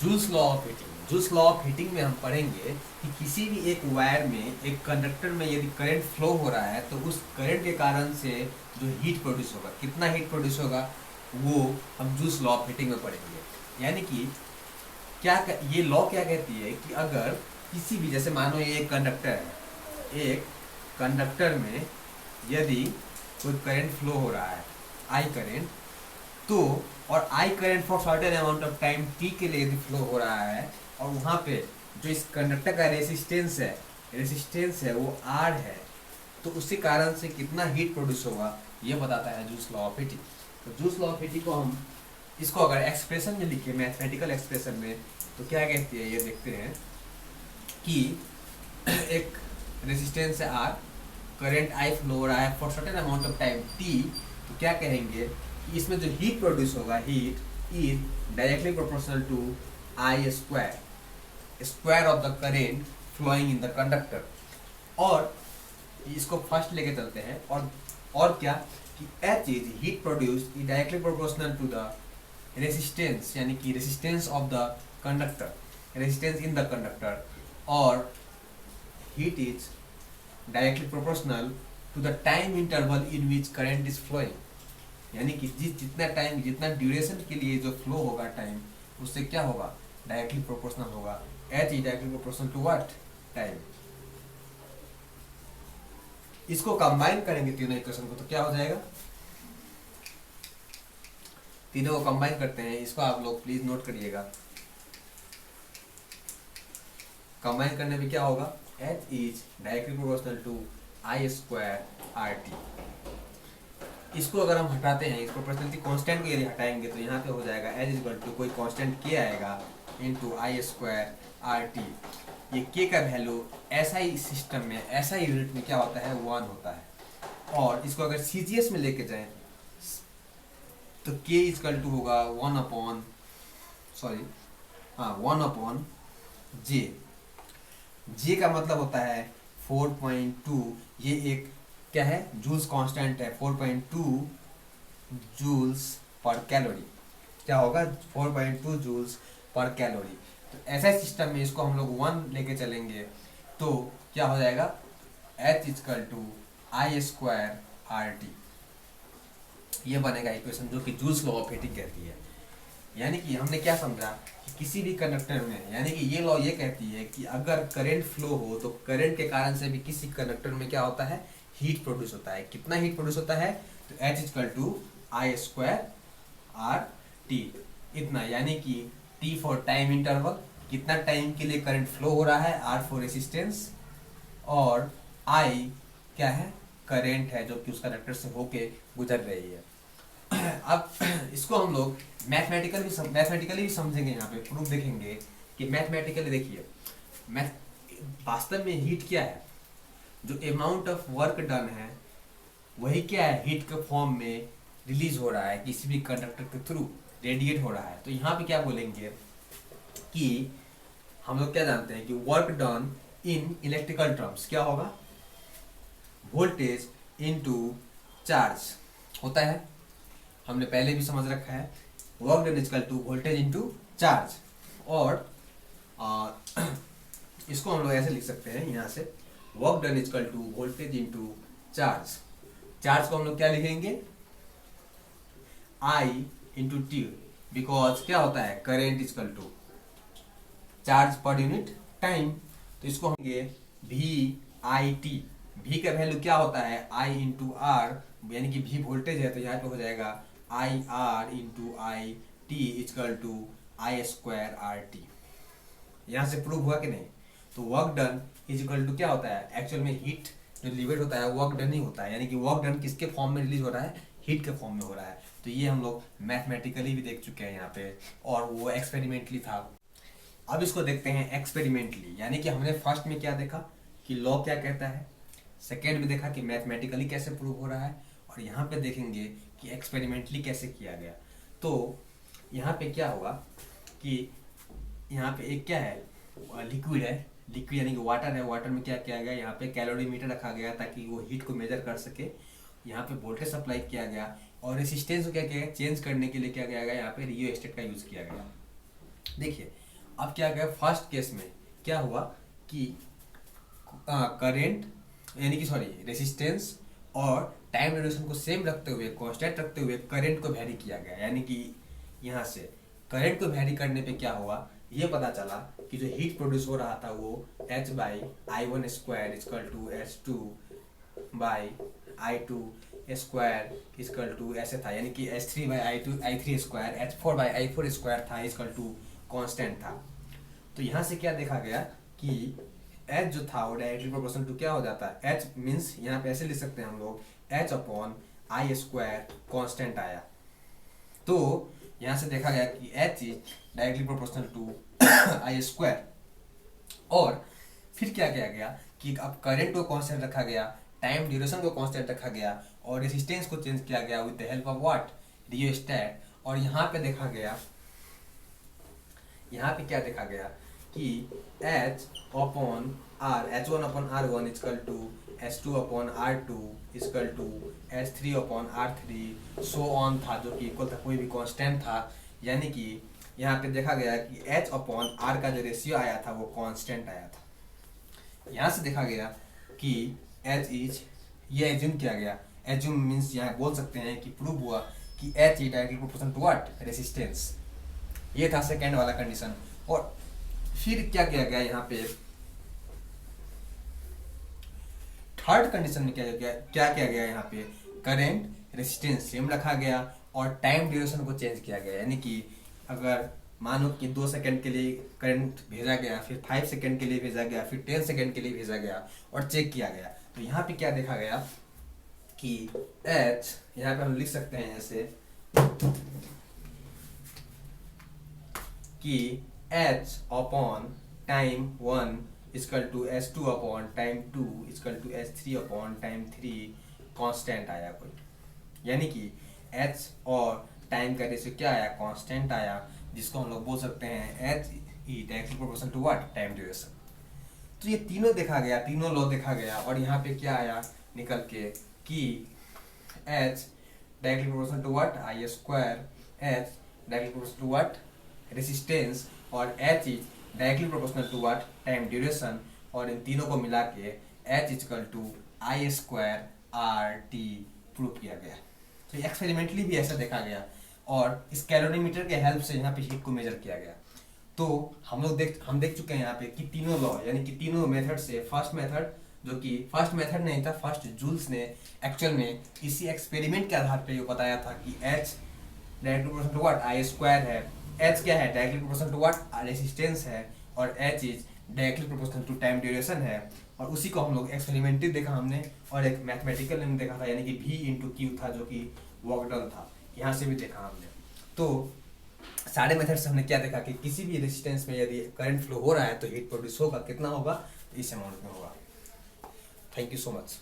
Joules law of heating. Joules law of heating में हम पढ़ेंगे कि किसी भी एक वायर में, एक कंडक्टर में यदि करंट फ्लो हो रहा है तो उस करंट के कारण से जो हीट प्रोड्यूस होगा, कितना हीट प्रोड्यूस होगा, वो हम जूल्स लॉ ऑफ हीटिंग में पढ़ेंगे। यानी कि ये लॉ क्या कहती है कि अगर किसी भी, जैसे मानो ये एक कंडक्टर है, एक कंडक्टर में यदि कोई करंट फ्लो हो रहा है, आई करंट, तो और I current for certain amount of time T के लिए यदि फ्लो हो रहा है, और वहाँ पे जो इस कंडक्टर का रेसिस्टेंस है वो आर है, तो उसी कारण से कितना हीट प्रोड्यूस होगा ये बताता है जूल्स लॉ ऑफ हीटिंग। तो जूल्स लॉ ऑफ हीटिंग को हम, इसको अगर एक्सप्रेशन में लिखे, मैथमेटिकल एक्सप्रेशन में, तो क्या कहती है ये देखते हैं कि एक रेसिस्टेंस है आर, करंट आई फ्लो हो रहा है for certain amount of time T, तो क्या कहेंगे कि इसमें जो हीट प्रोड्यूस होगा, heat is directly proportional to I square of the current flowing in the conductor. और इसको फर्स्ट लेके चलते हैं, और क्या कि H is heat produce is directly proportional to the resistance, यानी कि resistance of the conductor, resistance in the conductor, और heat is directly proportional to the time interval in which current is flowing. यानी कि जितना time, जितना duration के लिए जो फ्लो होगा टाइम, उससे क्या होगा, डायरेक्टली प्रोपोर्शनल होगा। H is directly proportional to what, time. इसको कंबाइन करेंगे तीनों इक्वेशन को, तो क्या हो जाएगा, तीनों को कंबाइन करते हैं, इसको आप लोग प्लीज नोट करिएगा। कंबाइन करने में क्या होगा, H is directly proportional to I square R T. इसको अगर हम हटाते हैं, इस प्रोपोर्शनलिटी कांस्टेंट को यदि हटाएंगे तो यहाँ पे हो जाएगा एच इज इक्वल टू कोई कांस्टेंट के आएगा into I square R T. ये के का वैल्यू ऐसा ही सिस्टम में, ऐसा ही यूनिट में क्या होता है, 1 होता है। और इसको अगर सीजीएस में लेके जाएं तो के इजकल टू होगा 1 अपॉन जे। जे का मतलब होता है 4.2, ये एक क्या है, जूल्स कांस्टेंट है, 4.2 जूल्स पर कैलोरी। क्या होगा, 4.2 जूल्स पर कैलोरी। तो ऐसा सिस्टम में इसको हम लोग 1 लेके चलेंगे तो क्या हो जाएगा, H equal to I square R T. ये बनेगा इक्वेशन जो कि जूल्स लॉ ऑफ हीटिंग कहती है। यानी कि हमने क्या समझा कि किसी भी कंडक्टर में, यानी कि ये लॉ ये कहती है कि अगर करंट फ्लो हो तो करंट के कारण से भी किसी कंडक्टर में क्या होता है, हीट प्रोड्यूस होता है। कितना हीट प्रोड्यूस होता है, तो H equal to I square R T, इतना। यानी कि टी फॉर टाइम इंटरवल, कितना टाइम के लिए करंट फ्लो हो रहा है, आर फॉर रेसिस्टेंस, और आई क्या है, करंट है जो कि उस कंडक्टर से होके गुजर रही है। अब इसको हम लोग मैथमेटिकली भी समझेंगे, यहाँ पे प्रूफ देखेंगे कि मैथमेटिकली देखिए, वास्तव में हीट क्या है, जो अमाउंट ऑफ वर्क डन है वही क्या है, हीट के फॉर्म में रिलीज हो रहा है, किसी भी कंडक्टर के थ्रू रेडिएट हो रहा है। तो यहाँ पे क्या बोलेंगे कि हम लोग क्या जानते हैं कि work done in electrical terms क्या होगा, वोल्टेज इनटू चार्ज होता है, हमने पहले भी समझ रखा है। Work done equal to voltage into charge. और इसको हम लोग ऐसे लिख सकते हैं यहाँ से, work done equal to voltage into charge. Charge को हम लोग क्या लिखेंगे, आई इंटू टी, बिकॉज क्या होता है, current equal to charge per unit time. तो इसको हम वी आई टी, वी का वैल्यू क्या होता है, आई इंटू आर, यानी कि वी वोल्टेज है तो यहाँ पे हो जाएगा I R into I T equal to I square R T. यहाँ से प्रूव हुआ कि नहीं। तो work done is equal to क्या होता है, एक्चुअल में हीट जो लिवेट होता है वर्क डन ही होता है, यानी कि वर्क डन किसके फॉर्म में रिलीज हो रहा है, हीट के फॉर्म में हो रहा है। तो ये हम लोग मैथमेटिकली भी देख चुके हैं यहाँ पे, और वो एक्सपेरिमेंटली था। अब इसको देखते हैं एक्सपेरिमेंटली, यानी कि हमने फर्स्ट में क्या देखा कि लॉ क्या कहता है, सेकेंड में देखा कि मैथमेटिकली कैसे प्रूव हो रहा है, और यहाँ पे देखेंगे कि एक्सपेरिमेंटली कैसे किया गया। तो यहाँ पे क्या होगा कि यहाँ पे एक क्या है, लिक्विड है, लिक्विड यानी कि वाटर है, वाटर में क्या किया गया, यहाँ पे कैलोरीमीटर रखा गया ताकि वो हीट को मेजर कर सके। यहाँ पे वोल्टेज सप्लाई किया गया, और रेसिस्टेंस को क्या किया गया, चेंज करने के लिए क्या किया गया, यहाँ पे रियोस्टेट का यूज़ किया गया। देखिए अब क्या गया फर्स्ट केस में क्या हुआ कि करेंट यानी कि सॉरी रेसिस्टेंस और टाइम ड्यूरेशन को सेम रखते हुए कांस्टेंट रखते हुए करंट को वैरी किया गया, यानी कि यहाँ से करंट को वैरी करने पे क्या हुआ ये पता चला कि जो हीट प्रोड्यूस हो रहा था वो h by I one square equal to H two by I two square equal to ऐसे था, यानी कि H three by I three square H four by I four square था इजकल टू कॉन्स्टेंट था। तो यहाँ से क्या देखा गया कि h जो था वो डायरेक्टली प्रोपोर्शनल टू क्या हो जाता है, h मीन्स यहाँ पे ऐसे लिख सकते हैं हम लोग h upon I square constant आया। तो यहाँ से देखा गया कि h is directly proportional to I square. और फिर क्या किया गया कि अब करंट को कांस्टेंट रखा गया, टाइम ड्यूरेशन को कांस्टेंट रखा गया और रेजिस्टेंस को चेंज किया गया with the help of what rheostat. और यहाँ पे देखा गया, यहाँ पे क्या देखा गया कि h upon r H one upon R one equal to H two upon R two equal to H three upon R three so on था, जो कि इक्वल था कोई भी कांस्टेंट था। यानी कि यहाँ पे देखा गया कि h अपॉन r का जो रेशियो आया था वो कांस्टेंट आया था। यहाँ से देखा गया कि h इज, ये एज्यूम किया गया, एज्यूम मीन्स यहाँ बोल सकते हैं कि प्रूव हुआ कि h is directly proportional to what resistance. ये था सेकेंड वाला कंडीशन। और फिर क्या किया गया यहाँ पे थर्ड कंडीशन में क्या किया गया यहाँ पे करंट रेजिस्टेंस सेम रखा गया और टाइम ड्यूरेशन को चेंज किया गया। यानी कि अगर मानो कि 2 सेकंड के लिए करंट भेजा गया, फिर 5 सेकंड के लिए भेजा गया, फिर 10 सेकंड के लिए भेजा गया और चेक किया गया, तो यहाँ पे क्या देखा गया कि h यहाँ पे हम लिख सकते हैं ऐसे कि h upon time 1 equal to H two upon time 2 equal to H three upon time 3 constant आया कोई, यानी कि h और टाइम का रेशियो क्या आया कांस्टेंट आया, जिसको हम लोग बोल सकते हैं h is directly proportional to what time duration. तो ये तीनों देखा गया, तीनों लॉ देखा गया और यहाँ पे क्या आया निकल के कि h directly proportional to what I square, h directly proportional to what resistance और h is directly proportional to what time duration. और इन तीनों को मिला के h equal to I square R T prove किया गया। तो एक्सपेरिमेंटली भी ऐसा देखा गया और इस कैलोरीमीटर के हेल्प से यहाँ पे हीट को मेजर किया गया। तो हम देख चुके हैं यहाँ पे कि तीनों लॉ यानी कि तीनों मेथड से फर्स्ट मेथड, जो कि फर्स्ट मेथड नहीं था, फर्स्ट जूल्स ने एक्चुअल में इसी एक्सपेरिमेंट के आधार पे ये बताया था कि h directly proportional to what I square है, h क्या है directly proportional to what resistance है और h is directly proportional to time duration है। और उसी को हम लोग एक्सपेरिमेंटली देखा हमने और एक मैथमेटिकल में देखा था, यानी कि v इंटू क्यू था जो कि वर्क डन था, यहाँ से भी देखा हमने। तो सारे मेथड से हमने क्या देखा कि किसी भी रेजिस्टेंस में यदि करंट फ्लो हो रहा है तो हीट प्रोड्यूस होगा, कितना होगा, इस अमाउंट में होगा। Thank you so much.